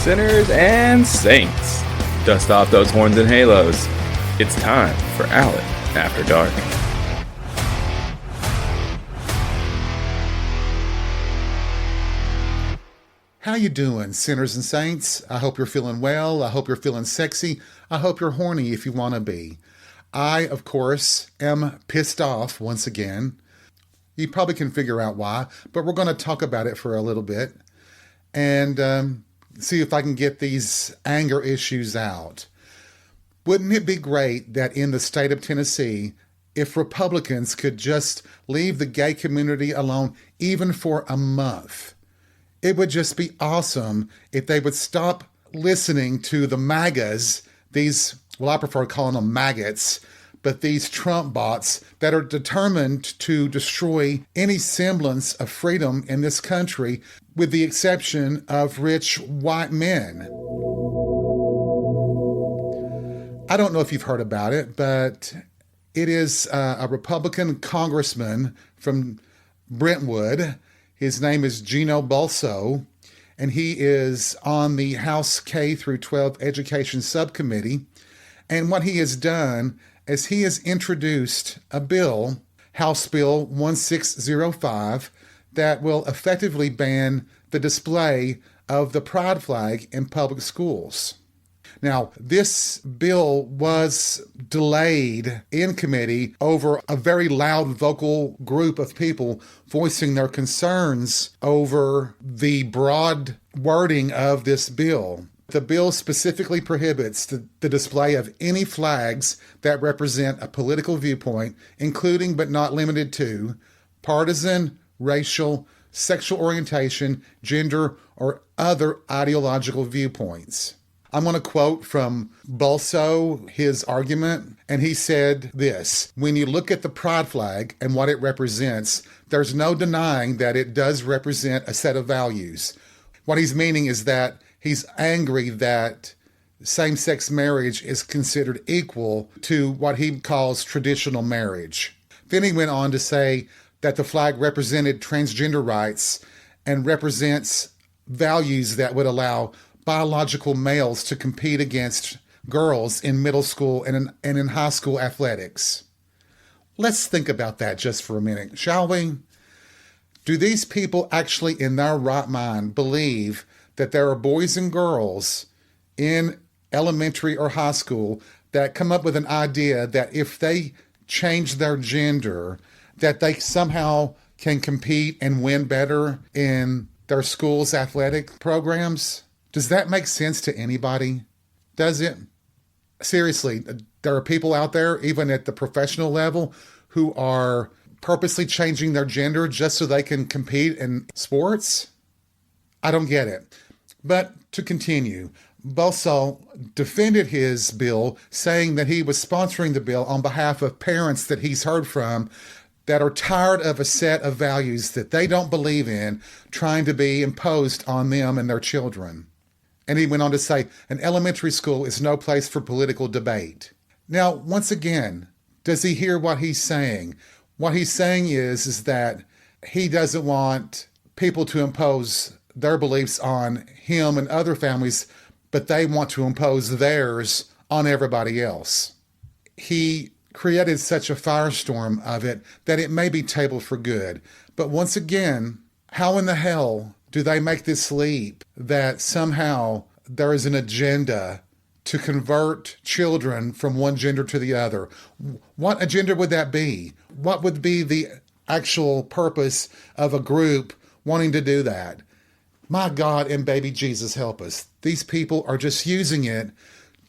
Sinners and saints, dust off those horns and halos. It's time for Alec After Dark. How you doing, sinners and saints? I hope you're feeling well. I hope you're feeling sexy. I hope you're horny if you want to be. I, of course, am pissed off once again. You probably can figure out why, but we're going to talk about it for a little bit and see if I can get these anger issues out. Wouldn't it be great that in the state of Tennessee, if Republicans could just leave the gay community alone even for a month? It would just be awesome if they would stop listening to the MAGAs, these, well, I prefer calling them maggots, but these Trump bots that are determined to destroy any semblance of freedom in this country, with the exception of rich white men. I don't know if you've heard about it, but it is a Republican congressman from Brentwood. His name is Gino Balso, and he is on the House K through 12 Education Subcommittee. And what he has done is he has introduced a bill, House Bill 1605, that will effectively ban the display of the pride flag in public schools. Now, this bill was delayed in committee over a very loud vocal group of people voicing their concerns over the broad wording of this bill. The bill specifically prohibits the display of any flags that represent a political viewpoint, including but not limited to partisan, racial, sexual orientation, gender, or other ideological viewpoints. I'm going to quote from Balso, his argument, and he said this: when you look at the pride flag and what it represents, there's no denying that it does represent a set of values. What he's meaning is that he's angry that same-sex marriage is considered equal to what he calls traditional marriage. Then he went on to say that the flag represented transgender rights and represents values that would allow biological males to compete against girls in middle school and in high school athletics. Let's think about that just for a minute, shall we? Do these people actually in their right mind believe that there are boys and girls in elementary or high school that come up with an idea that if they change their gender, that they somehow can compete and win better in their school's athletic programs? Does that make sense to anybody? Does it? Seriously, there are people out there, even at the professional level, who are purposely changing their gender just so they can compete in sports? I don't get it. But to continue, Balso defended his bill, saying that he was sponsoring the bill on behalf of parents that he's heard from that are tired of a set of values that they don't believe in trying to be imposed on them and their children. And he went on to say, an elementary school is no place for political debate. Now, once again, does he hear what he's saying? What he's saying is that he doesn't want people to impose their beliefs on him and other families, but they want to impose theirs on everybody else. He created such a firestorm of it that it may be tabled for good. But once again, how in the hell do they make this leap that somehow there is an agenda to convert children from one gender to the other? What agenda would that be? What would be the actual purpose of a group wanting to do that? My God and baby Jesus, help us. These people are just using it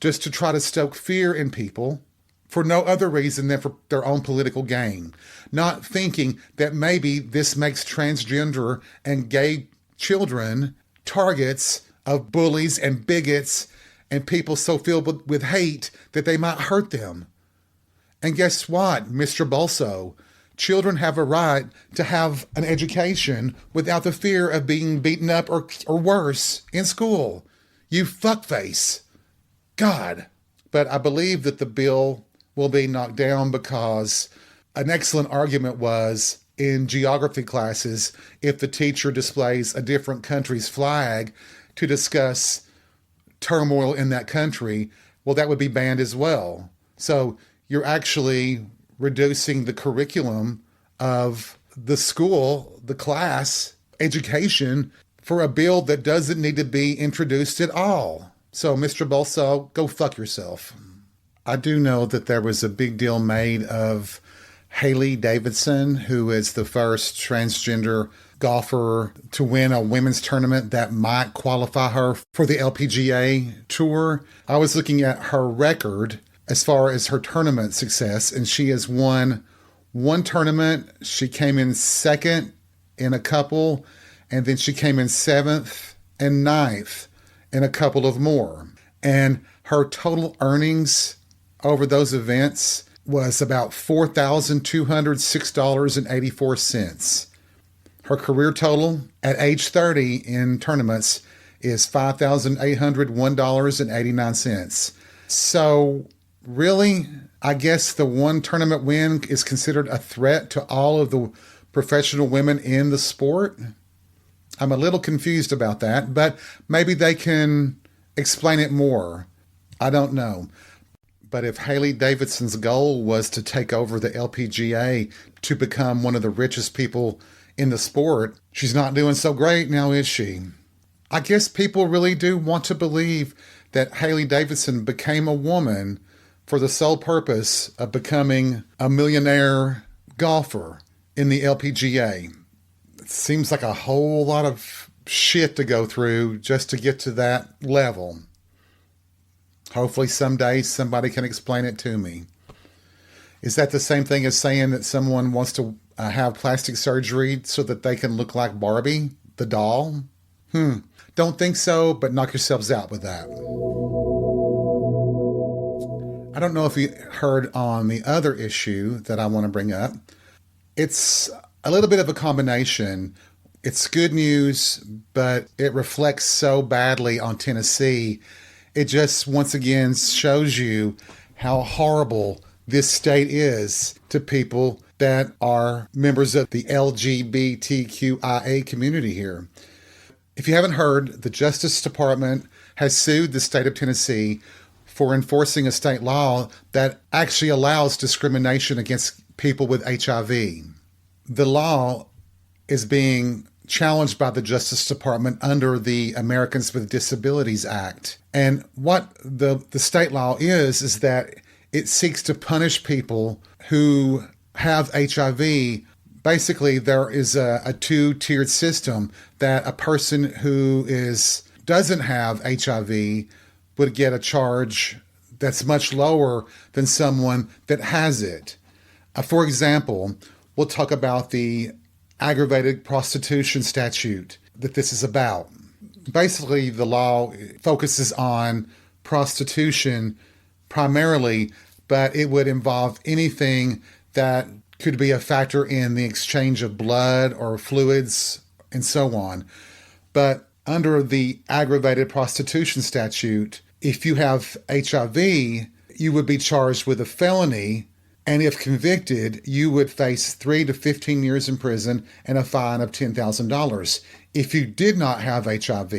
just to try to stoke fear in people for no other reason than for their own political gain, not thinking that maybe this makes transgender and gay children targets of bullies and bigots and people so filled with hate that they might hurt them. And guess what, Mr. Balso? Children have a right to have an education without the fear of being beaten up or worse in school. You fuckface. God. But I believe that the bill will be knocked down because an excellent argument was in geography classes, if the teacher displays a different country's flag to discuss turmoil in that country, well, that would be banned as well. So you're actually reducing the curriculum of the school, the class, education for a bill that doesn't need to be introduced at all. So, Mr. Bolso, go fuck yourself. I do know that there was a big deal made of Haley Davidson, who is the first transgender golfer to win a women's tournament that might qualify her for the LPGA tour. I was looking at her record as far as her tournament success, and she has won one tournament. She came in second in a couple, and then she came in seventh and ninth in a couple of more. And her total earnings over those events was about $4,206.84. Her career total at age 30 in tournaments is $5,801.89. So really, I guess the one tournament win is considered a threat to all of the professional women in the sport. I'm a little confused about that, but maybe they can explain it more. I don't know. But if Haley Davidson's goal was to take over the LPGA to become one of the richest people in the sport, she's not doing so great now, is she? I guess people really do want to believe that Haley Davidson became a woman for the sole purpose of becoming a millionaire golfer in the LPGA. It seems like a whole lot of shit to go through just to get to that level. Hopefully someday somebody can explain it to me. Is that the same thing as saying that someone wants to have plastic surgery so that they can look like Barbie, the doll? Don't think so, but knock yourselves out with that. I don't know if you heard on the other issue that I want to bring up. It's a little bit of a combination. It's good news, but it reflects so badly on Tennessee. It just once again shows you how horrible this state is to people that are members of the LGBTQIA community here. If you haven't heard, the Justice Department has sued the state of Tennessee for enforcing a state law that actually allows discrimination against people with HIV. The law is being challenged by the Justice Department under the Americans with Disabilities Act. And what the state law is that it seeks to punish people who have HIV. Basically, there is a two-tiered system that a person who doesn't have HIV would get a charge that's much lower than someone that has it. For example, we'll talk about the aggravated prostitution statute that this is about. Basically, the law focuses on prostitution primarily, but it would involve anything that could be a factor in the exchange of blood or fluids and so on. But under the aggravated prostitution statute, if you have HIV, you would be charged with a felony, and if convicted, you would face 3 to 15 years in prison and a fine of $10,000. If you did not have HIV,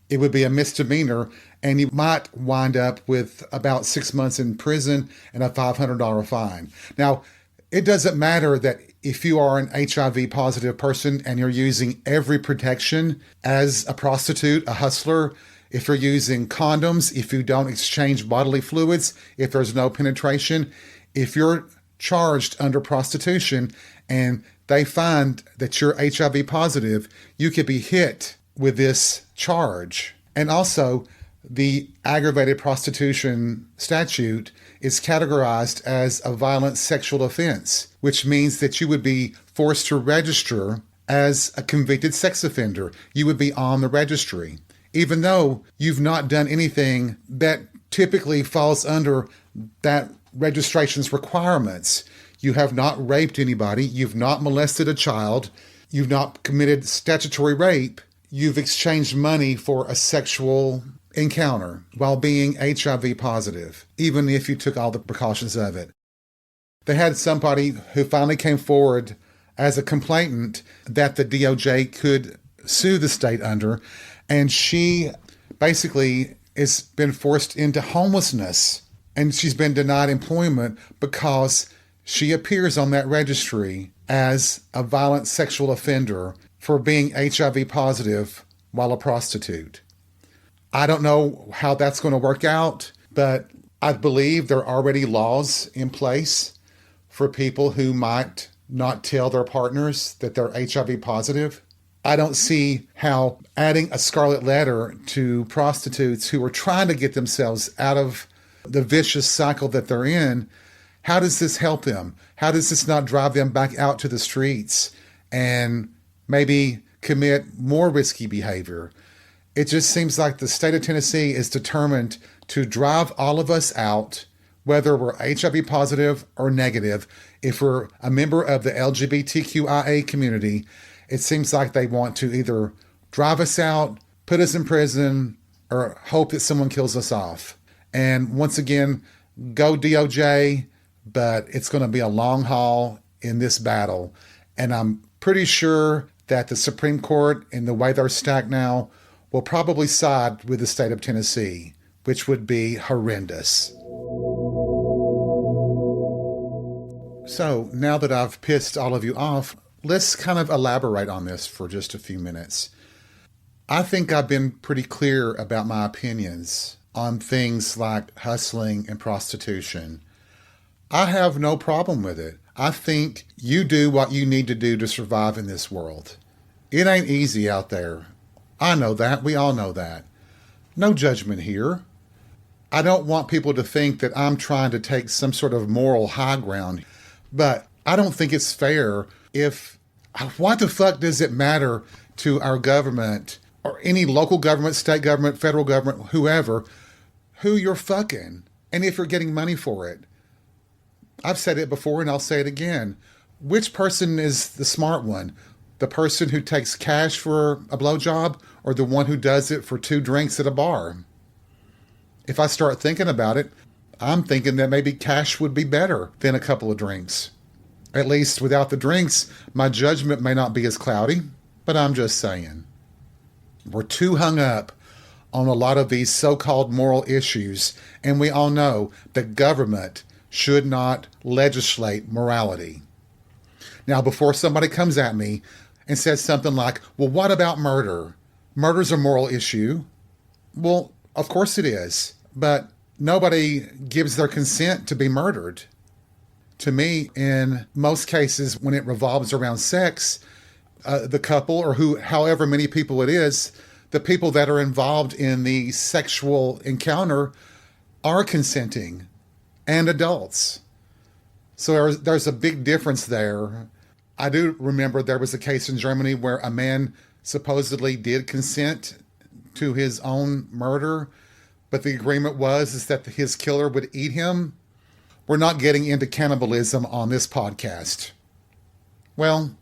it would be a misdemeanor, and you might wind up with about 6 months in prison and a $500 fine. Now, it doesn't matter that if you are an HIV positive person and you're using every protection as a prostitute, a hustler, if you're using condoms, if you don't exchange bodily fluids, if there's no penetration, if you're charged under prostitution and they find that you're HIV positive, you could be hit with this charge. And also, the aggravated prostitution statute is categorized as a violent sexual offense, which means that you would be forced to register as a convicted sex offender. You would be on the registry, even though you've not done anything that typically falls under that registration's requirements. You have not raped anybody. You've not molested a child. You've not committed statutory rape. You've exchanged money for a sexual encounter while being HIV positive, even if you took all the precautions of it. They had somebody who finally came forward as a complainant that the DOJ could sue the state under, and she basically has been forced into homelessness and she's been denied employment because she appears on that registry as a violent sexual offender for being HIV positive while a prostitute. I don't know how that's going to work out, but I believe there are already laws in place for people who might not tell their partners that they're HIV positive. I don't see how adding a scarlet letter to prostitutes who are trying to get themselves out of the vicious cycle that they're in, how does this help them? How does this not drive them back out to the streets and maybe commit more risky behavior? It just seems like the state of Tennessee is determined to drive all of us out, whether we're HIV positive or negative. If we're a member of the LGBTQIA community, it seems like they want to either drive us out, put us in prison, or hope that someone kills us off. And once again, go DOJ, but it's going to be a long haul in this battle. And I'm pretty sure that the Supreme Court, in the way they're stacked now, will probably side with the state of Tennessee, which would be horrendous. So now that I've pissed all of you off, let's kind of elaborate on this for just a few minutes. I think I've been pretty clear about my opinions on things like hustling and prostitution. I have no problem with it. I think you do what you need to do to survive in this world. It ain't easy out there. I know that. We all know that. No judgment here. I don't want people to think that I'm trying to take some sort of moral high ground, but I don't think it's fair if, what the fuck does it matter to our government or any local government, state government, federal government, whoever, who you're fucking, and if you're getting money for it? I've said it before and I'll say it again. Which person is the smart one? The person who takes cash for a blowjob or the one who does it for 2 drinks at a bar? If I start thinking about it, I'm thinking that maybe cash would be better than a couple of drinks. At least without the drinks, my judgment may not be as cloudy, but I'm just saying. We're too hung up on a lot of these so-called moral issues, and we all know that government should not legislate morality. Now, before somebody comes at me and says something like, well, what about murder? Murder's a moral issue. Well, of course it is, but nobody gives their consent to be murdered. To me, in most cases, when it revolves around sex, the couple or however many people it is, the people that are involved in the sexual encounter are consenting and adults. So there's a big difference there. I do remember there was a case in Germany where a man supposedly did consent to his own murder, but the agreement is that his killer would eat him. We're not getting into cannibalism on this podcast. Well,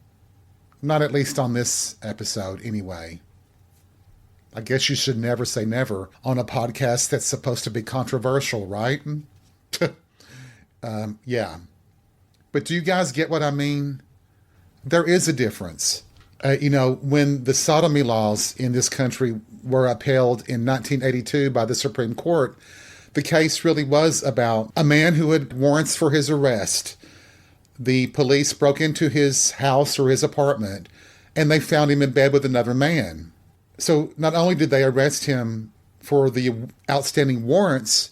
not at least on this episode anyway. I guess you should never say never on a podcast that's supposed to be controversial, right? Yeah. But do you guys get what I mean? There is a difference. When the sodomy laws in this country were upheld in 1982 by the Supreme Court, the case really was about a man who had warrants for his arrest. The police broke into his house or his apartment, and they found him in bed with another man. So not only did they arrest him for the outstanding warrants,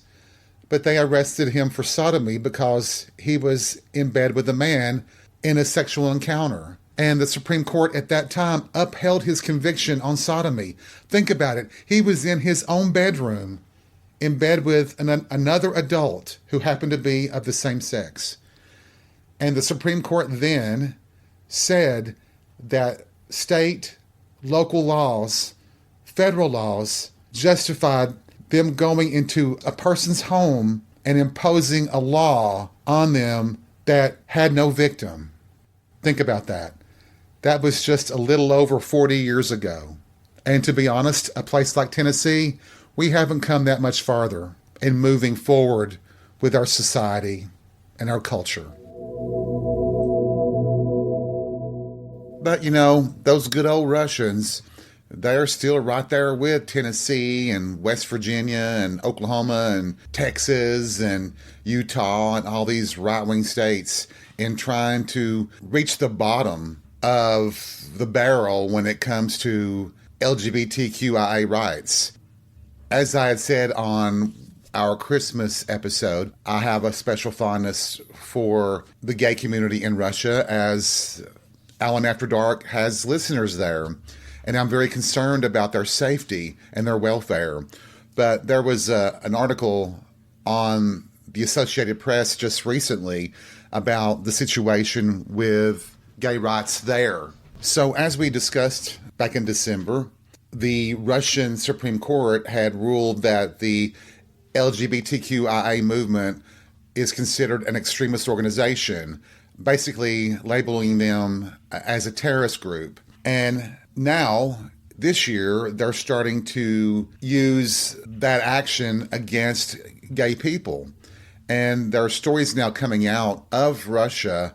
but they arrested him for sodomy because he was in bed with a man in a sexual encounter. And the Supreme Court at that time upheld his conviction on sodomy. Think about it. He was in his own bedroom in bed with another adult who happened to be of the same sex. And the Supreme Court then said that state, local laws, federal laws justified them going into a person's home and imposing a law on them that had no victim. Think about that. That was just a little over 40 years ago. And to be honest, a place like Tennessee, we haven't come that much farther in moving forward with our society and our culture. But those good old Russians they're still right there with Tennessee and West Virginia and Oklahoma and Texas and Utah and all these right-wing states in trying to reach the bottom of the barrel when it comes to LGBTQIA rights. As I had said on our Christmas episode, I have a special fondness for the gay community in Russia, as Alan After Dark has listeners there. And I'm very concerned about their safety and their welfare. But there was an article on the Associated Press just recently about the situation with gay rights there. So as we discussed back in December, the Russian Supreme Court had ruled that the LGBTQIA movement is considered an extremist organization, basically labeling them as a terrorist group. And now, this year, they're starting to use that action against gay people. And there are stories now coming out of Russia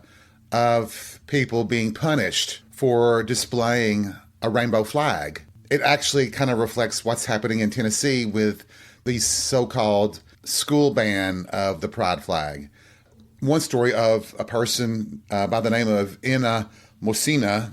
of people being punished for displaying a rainbow flag. It actually kind of reflects what's happening in Tennessee with the so-called school ban of the pride flag. One story of a person by the name of Inna Mosina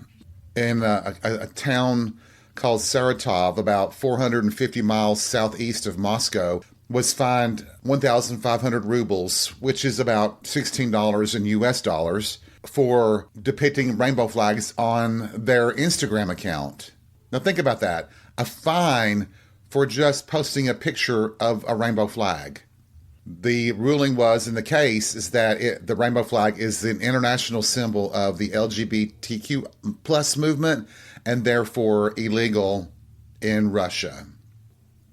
in a town called Saratov, about 450 miles southeast of Moscow, was fined 1,500 rubles, which is about $16 in US dollars, for depicting rainbow flags on their Instagram account. Now think about that. A fine for just posting a picture of a rainbow flag. The ruling was in the case is that the rainbow flag is an international symbol of the LGBTQ plus movement and therefore illegal in Russia.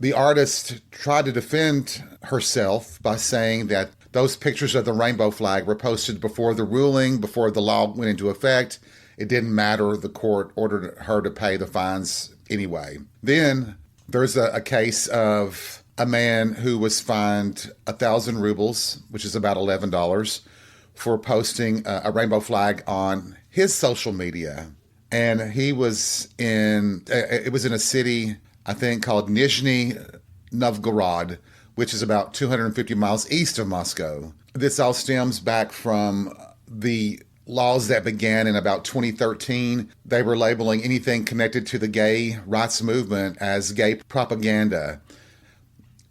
The artist tried to defend herself by saying that those pictures of the rainbow flag were posted before the ruling, before the law went into effect. It didn't matter. The court ordered her to pay the fines anyway. Then there's a case of a man who was fined 1,000 rubles, which is about $11, for posting a rainbow flag on his social media. And he was it was in a city, I think, called Nizhny Novgorod, which is about 250 miles east of Moscow. This all stems back from the laws that began in about 2013. They were labeling anything connected to the gay rights movement as gay propaganda.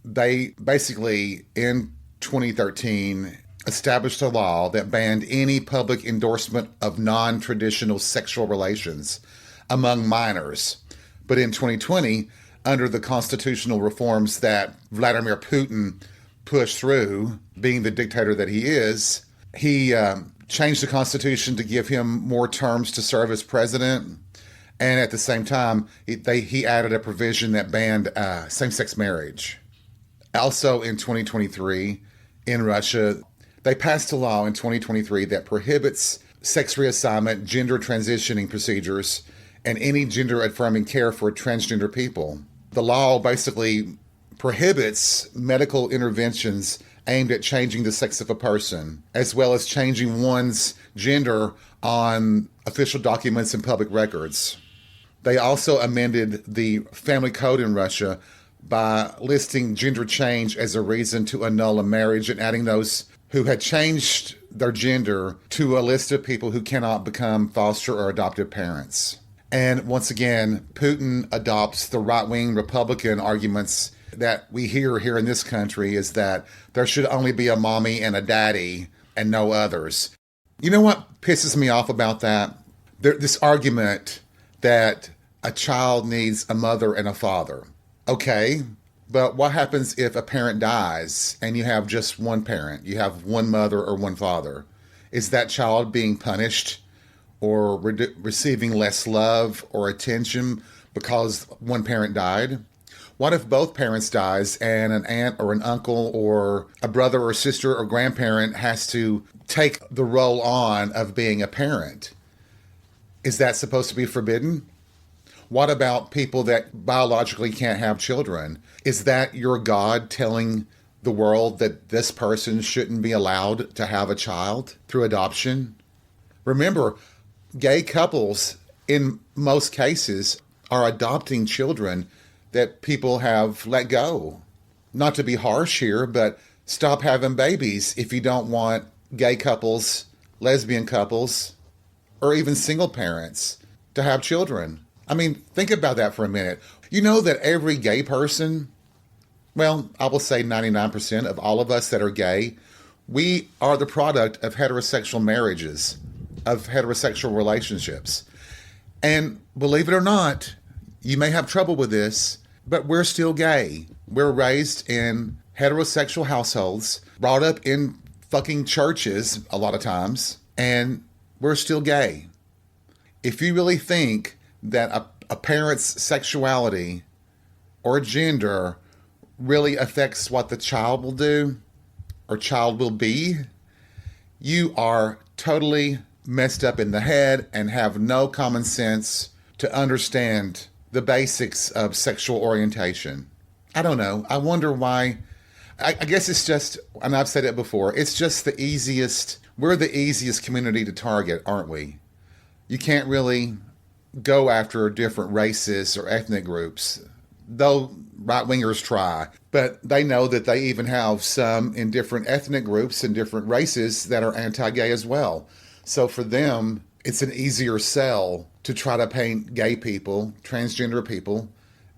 They basically, in 2013, established a law that banned any public endorsement of non-traditional sexual relations among minors. But in 2020, under the constitutional reforms that Vladimir Putin pushed through, being the dictator that he is, he changed the Constitution to give him more terms to serve as president. And at the same time, he added a provision that banned same-sex marriage. Also in 2023, in Russia, they passed a law in 2023 that prohibits sex reassignment, gender transitioning procedures, and any gender-affirming care for transgender people. The law basically prohibits medical interventions aimed at changing the sex of a person, as well as changing one's gender on official documents and public records. They also amended the family code in Russia by listing gender change as a reason to annul a marriage and adding those who had changed their gender to a list of people who cannot become foster or adoptive parents. And once again, Putin adopts the right-wing Republican arguments that we hear here in this country, is that there should only be a mommy and a daddy and no others. You know what pisses me off about that? This argument that a child needs a mother and a father. Okay, but what happens if a parent dies and you have just one parent? You have one mother or one father. Is that child being punished or receiving less love or attention because one parent died? What if both parents dies and an aunt or an uncle or a brother or sister or grandparent has to take the role on of being a parent? Is that supposed to be forbidden? What about people that biologically can't have children? Is that your God telling the world that this person shouldn't be allowed to have a child through adoption? Remember, gay couples, in most cases, are adopting children that people have let go. Not to be harsh here, but stop having babies if you don't want gay couples, lesbian couples, or even single parents to have children. I mean, think about that for a minute. You know that every gay person, well, I will say 99% of all of us that are gay, we are the product of heterosexual marriages, of heterosexual relationships. And believe it or not, you may have trouble with this, but we're still gay. We're raised in heterosexual households, brought up in fucking churches a lot of times, and we're still gay. If you really think that a parent's sexuality or gender really affects what the child will do or child will be, you are totally messed up in the head and have no common sense to understand the basics of sexual orientation. I don't know. I wonder why. I guess it's just, and I've said it before, it's just the easiest, we're the easiest community to target, aren't we? You can't really go after different races or ethnic groups, though right-wingers try. But they know that they even have some in different ethnic groups and different races that are anti-gay as well. So for them, it's an easier sell to try to paint gay people, transgender people,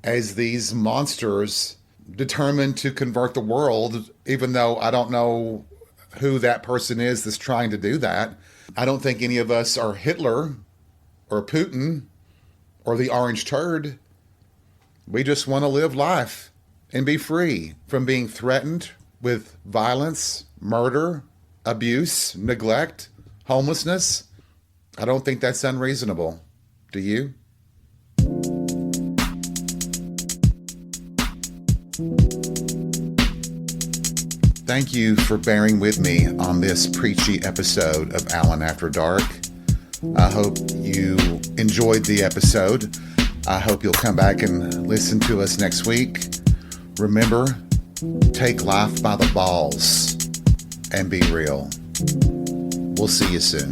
as these monsters determined to convert the world, even though I don't know who that person is that's trying to do that. I don't think any of us are Hitler or Putin or the orange turd. We just want to live life and be free from being threatened with violence, murder, abuse, neglect, homelessness. I don't think that's unreasonable. Do you? Thank you for bearing with me on this preachy episode of Alan After Dark. I hope you enjoyed the episode. I hope you'll come back and listen to us next week. Remember, take life by the balls and be real. We'll see you soon.